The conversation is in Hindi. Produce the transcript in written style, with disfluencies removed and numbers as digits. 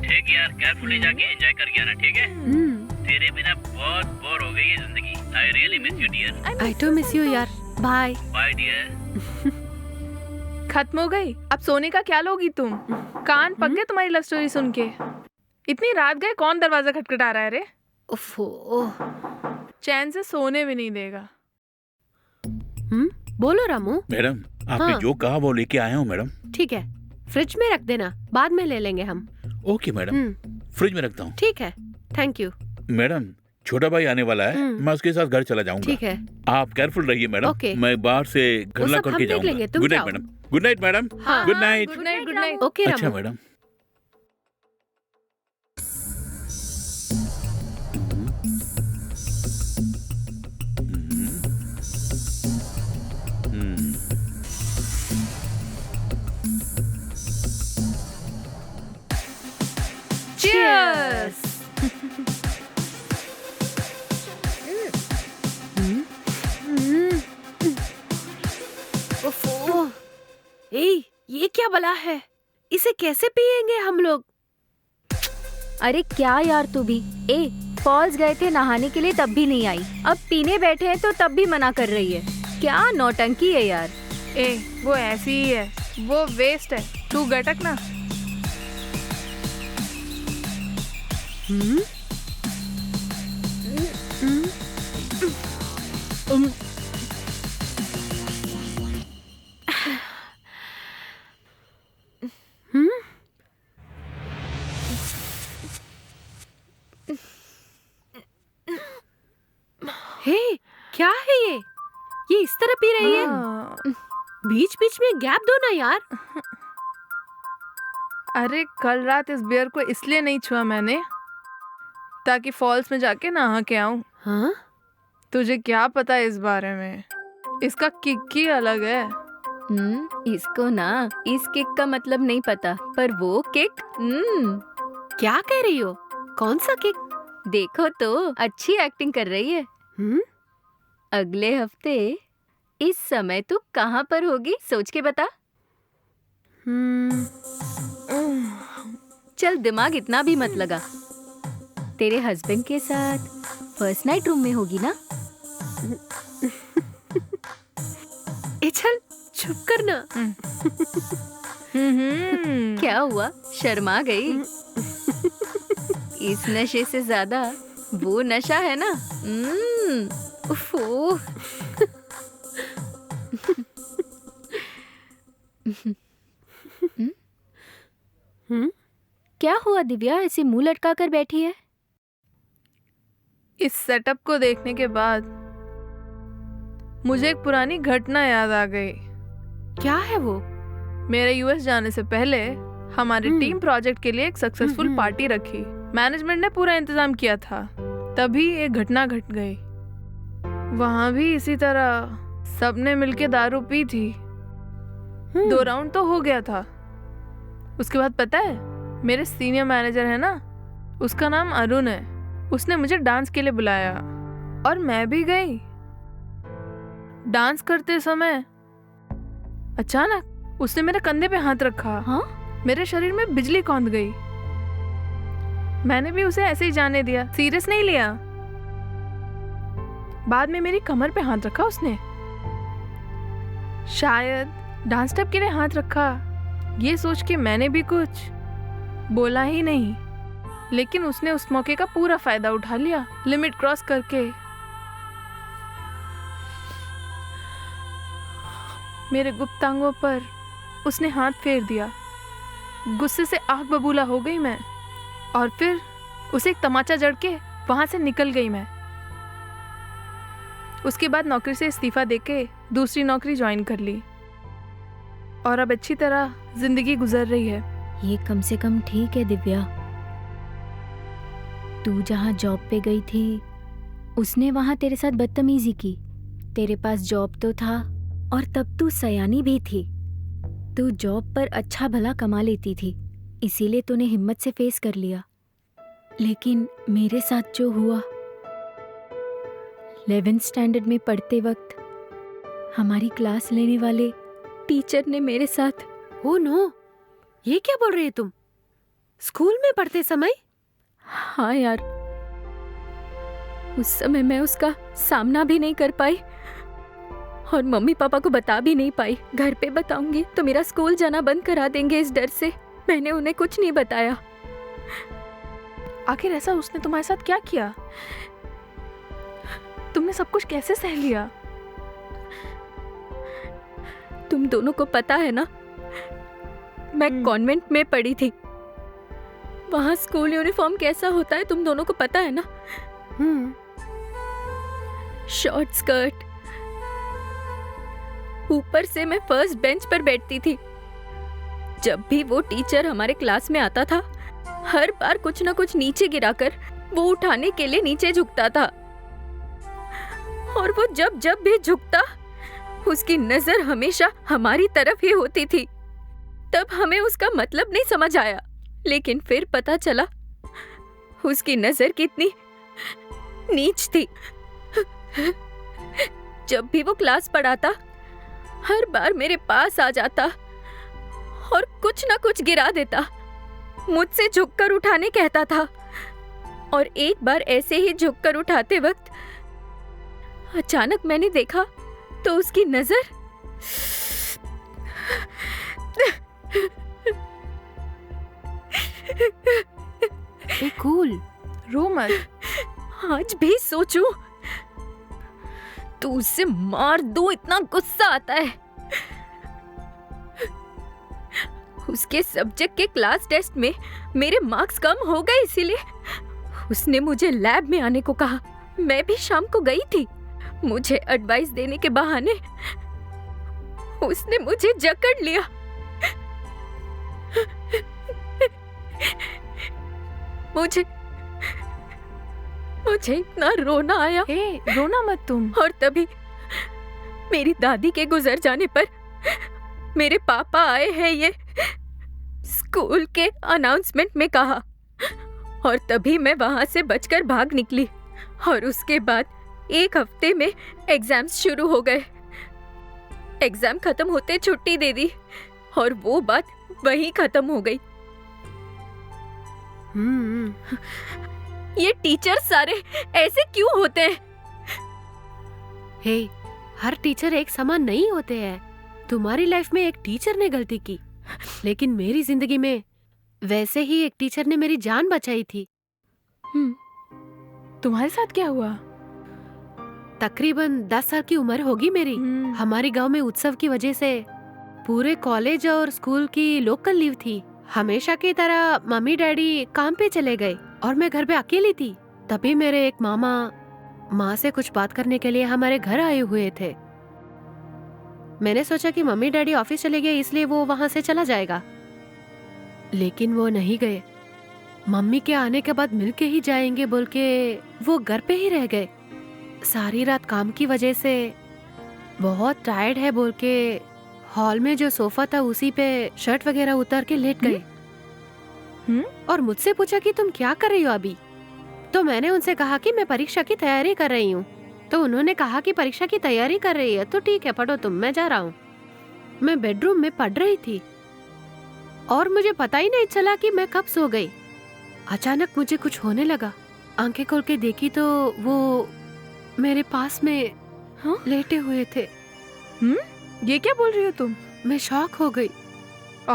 ठीक यार, केयरफुली जाके एंजॉय कर गया ना, ठीक है? तेरे बिना बहुत बोर हो गई है जिंदगी। I really miss you dear. I too miss you यार। Bye bye dear. खत्म हो गई? अब सोने का क्या लोगी तुम? कान पक गए तुम्हारी लव स्टोरी सुन के। इतनी रात गए, कौन दरवाजा खटखटा रहा है रे? ओफो। चैन से सोने भी नहीं देगा। बोलो रामू। मैडम, आपने जो कहा वो लेके आया हूँ मैडम। ठीक है, फ्रिज में रख देना, बाद में ले लेंगे हम। ओके मैडम, फ्रिज में रखता हूँ। ठीक है, थैंक यू। मैडम, छोटा भाई आने वाला है, मैं उसके साथ घर चला जाऊंगा। ठीक है, आप केयरफुल रहिए मैडम। ओके। मैं बाहर से घर ला करके जाऊंगा। Good night madam. Good night madam. Good night. Good night, good night. Okay अच्छा रामू। मैडम। Cheers! ओफो। ये क्या बला है? इसे कैसे पिएंगे हम लोग? अरे क्या यार तू भी। फॉल्स गए थे नहाने के लिए तब भी नहीं आई, अब पीने बैठे हैं तो तब भी मना कर रही है। क्या नौटंकी है यार। वो ऐसी ही है, वो वेस्ट है, तू गटक ना। हे, क्या है ये? ये इस तरह पी रही है? बीच बीच में गैप दो ना यार। अरे कल रात इस बियर को इसलिए नहीं छुआ मैंने ताकि फॉल्स में जाके नहा के आऊं। हाँ? तुझे क्या पता है इस बारे में? इसका किक ही अलग है। इसको ना इस किक का मतलब नहीं पता, पर वो किक क्या कह रही हो? कौन सा किक? देखो तो अच्छी एक्टिंग कर रही है। अगले हफ्ते इस समय तू कहाँ पर होगी, सोच के बता। चल दिमाग इतना भी मत लगा। तेरे हस्बैंड के साथ फर्स्ट नाइट रूम में होगी ना? चल चुप करना। क्या हुआ, शर्मा गई? इस नशे से ज्यादा वो नशा है ना। उफ़ो। क्या हुआ दिव्या, ऐसे मुंह लटका कर बैठी है? इस सेटअप को देखने के बाद मुझे एक पुरानी घटना याद आ गई। क्या है वो? मेरे यूएस जाने से पहले हमारी टीम प्रोजेक्ट के लिए एक सक्सेसफुल पार्टी रखी। मैनेजमेंट ने पूरा इंतजाम किया था, तभी एक घटना घट गई। वहां भी इसी तरह सबने मिलके दारू पी थी। 2 राउंड तो हो गया था। उसके बाद पता है, मेरे सीनियर मैनेजर है ना, उसका नाम अरुण है, उसने मुझे डांस के लिए बुलाया और मैं भी गई। डांस करते समय अचानक उसने मेरे कंधे पे हाथ रखा। हाँ? मेरे शरीर में बिजली कौंध गई। मैंने भी उसे ऐसे ही जाने दिया, सीरियस नहीं लिया। बाद में मेरी कमर पे हाथ रखा उसने। शायद डांस स्टेप के लिए हाथ रखा, ये सोच के मैंने भी कुछ बोला ही नहीं, लेकिन उसने उस मौके का पूरा फायदा उठा लिया, लिमिट क्रॉस करके मेरे गुप्तांगों पर उसने हाथ फेर दिया। गुस्से से आग बबूला हो गई मैं, और फिर उसे एक तमाचा जड़ के वहां से निकल गई मैं। उसके बाद नौकरी से इस्तीफा देके दूसरी नौकरी ज्वाइन कर ली और अब अच्छी तरह जिंदगी गुजर रही है। ये कम से कम ठीक है दिव्या। तू जहाँ जॉब पे गई थी, उसने वहाँ तेरे साथ बदतमीजी की। तेरे पास जॉब तो था और तब तू सयानी भी थी। तू जॉब पर अच्छा भला कमा लेती थी, इसीलिए तूने हिम्मत से फेस कर लिया। लेकिन मेरे साथ जो हुआ, 11th स्टैंडर्ड में पढ़ते वक्त हमारी क्लास लेने वाले टीचर ने मेरे साथ। ओ नो, ये क्या बोल रही है तुम? स्कूल में पढ़ते समय? हाँ यार, उस समय मैं उसका सामना भी नहीं कर पाई और मम्मी पापा को बता भी नहीं पाई। घर पे बताऊंगी तो मेरा स्कूल जाना बंद करा देंगे, इस डर से मैंने उन्हें कुछ नहीं बताया। आखिर ऐसा उसने तुम्हारे साथ क्या किया? तुमने सब कुछ कैसे सह लिया? तुम दोनों को पता है ना, मैं कॉन्वेंट में पढ़ी थी। वहाँ स्कूल यूनिफॉर्म कैसा होता है तुम दोनों को पता है ना? शॉर्ट स्कर्ट, ऊपर से मैं फर्स्ट बेंच पर बैठती थी। जब भी वो टीचर हमारे क्लास में आता था, हर बार कुछ ना कुछ नीचे गिराकर वो उठाने के लिए नीचे झुकता था। और वो जब जब भी झुकता, उसकी नजर हमेशा हमारी तरफ ही होती थी। तब हमें उसका मतलब नहीं समझ आया, लेकिन फिर पता चला उसकी नजर कितनी नीच थी। जब भी वो क्लास पढ़ाता, हर बार मेरे पास आ जाता और कुछ ना कुछ गिरा देता। मुझसे झुककर उठाने कहता था और एक बार ऐसे ही झुककर उठाते वक्त अचानक मैंने देखा तो उसकी नजर कूल, रो मत। आज भी सोचूं तो उसे मार दूं, इतना गुस्सा आता है। उसके सब्जेक्ट के क्लास टेस्ट में मेरे मार्क्स कम हो गए, इसीलिए उसने मुझे लैब में आने को कहा। मैं भी शाम को गई थी। मुझे एडवाइस देने के बहाने उसने मुझे जकड़ लिया। मुझे इतना रोना आया। रोना मत तुम। और तभी मेरी दादी के गुजर जाने पर मेरे पापा आए हैं, ये स्कूल के अनाउंसमेंट में कहा। और तभी मैं वहां से बचकर भाग निकली। और उसके बाद एक हफ्ते में एग्जाम्स शुरू हो गए। एग्जाम खत्म होते छुट्टी दे दी और वो बात वहीं खत्म हो गई। ये टीचर सारे ऐसे क्यों होते हैं? हे, हर टीचर एक समान नहीं होते हैं। तुम्हारी लाइफ में एक टीचर ने गलती की, लेकिन मेरी जिंदगी में वैसे ही एक टीचर ने मेरी जान बचाई थी। तुम्हारे साथ क्या हुआ? तकरीबन 10 साल की उम्र होगी मेरी। हमारे गांव में उत्सव की वजह से पूरे कॉलेज और स्कूल की लोकल लीव थी। हमेशा की तरह मम्मी डैडी काम पे चले गए और मैं घर पे अकेली थी। तभी मेरे एक मामा माँ से कुछ बात करने के लिए हमारे घर आए हुए थे। मैंने सोचा कि मम्मी डैडी ऑफिस चले गए, इसलिए वो वहाँ से चला जाएगा, लेकिन वो नहीं गए। मम्मी के आने के बाद मिलके ही जाएंगे बोल के वो घर पे ही रह गए। सारी रात काम की वजह से बहुत टायर्ड है बोल के हॉल में जो सोफा था उसी पे शर्ट वगैरह उतार के लेट गए। और मुझसे पूछा कि तुम क्या कर रही हो अभी? तो मैंने उनसे कहा कि मैं परीक्षा की तैयारी कर रही हूँ। तो उन्होंने कहा कि परीक्षा की तैयारी कर रही है तो ठीक है, पढ़ो तुम, मैं जा रहा हूँ। मैं बेडरूम में पढ़ रही थी और मुझे पता ही नहीं चला कि मैं कब सो गई। अचानक मुझे कुछ होने लगा। आंखें खोल के देखी तो वो मेरे पास में लेटे हुए थे। ये क्या बोल रही हो तुम? मैं शॉक हो गई।